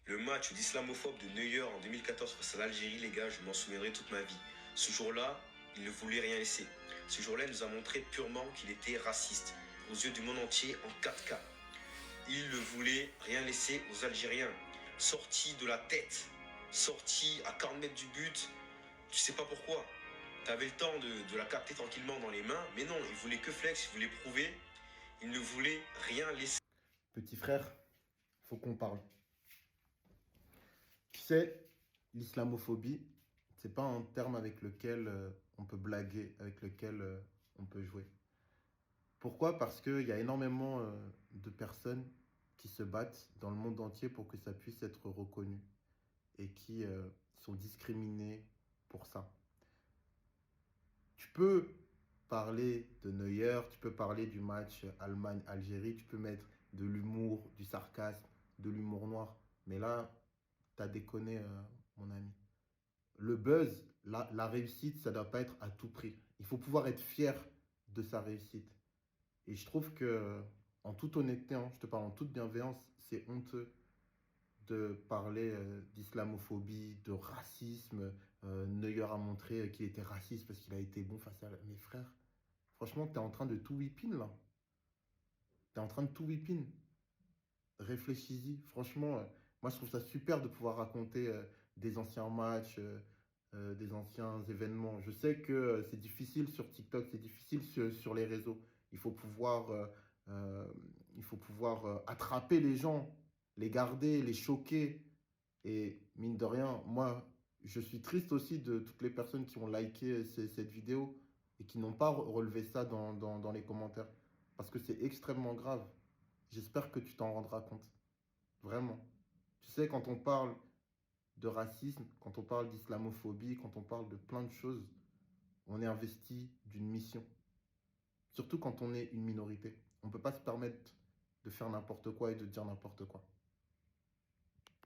Le match d'islamophobe de Neuer en 2014 face à l'Algérie, les gars, je m'en souviendrai toute ma vie. Ce jour-là, il ne voulait rien laisser. Ce jour-là, il nous a montré purement qu'il était raciste, aux yeux du monde entier en 4K. Il ne voulait rien laisser aux Algériens. Sorti de la tête, sorti à 40 mètres du but, tu sais pas pourquoi. Tu avais le temps de la capter tranquillement dans les mains, mais non, il voulait que flex, il voulait prouver, il ne voulait rien laisser. Petit frère, faut qu'on parle. Tu sais, l'islamophobie, c'est pas un terme avec lequel on peut blaguer, avec lequel on peut jouer. Pourquoi? Parce qu'il y a énormément de personnes qui se battent dans le monde entier pour que ça puisse être reconnu et qui sont discriminées pour ça. Tu peux parler de Neuer, tu peux parler du match Allemagne-Algérie, tu peux mettre de l'humour, du sarcasme, de l'humour noir. Mais là, t'as déconné, mon ami. Le buzz, la réussite, ça ne doit pas être à tout prix. Il faut pouvoir être fier de sa réussite. Et je trouve que, en toute honnêteté, hein, je te parle en toute bienveillance, c'est honteux de parler d'islamophobie, de racisme. Neuer a montré qu'il était raciste parce qu'il a été bon face à mes frères. Franchement, tu es en train de tout whipping là. Tu es en train de tout whipping. Réfléchis-y. Franchement, moi je trouve ça super de pouvoir raconter des anciens matchs, des anciens événements. Je sais que c'est difficile sur TikTok, c'est difficile sur les réseaux. Il faut pouvoir, euh, attraper les gens, les garder, les choquer. Et mine de rien, moi, je suis triste aussi de toutes les personnes qui ont liké cette vidéo et qui n'ont pas relevé ça dans les commentaires. Parce que c'est extrêmement grave. J'espère que tu t'en rendras compte. Vraiment. Tu sais, quand on parle de racisme, quand on parle d'islamophobie, quand on parle de plein de choses, on est investi d'une mission. Surtout quand on est une minorité. On ne peut pas se permettre de faire n'importe quoi et de dire n'importe quoi.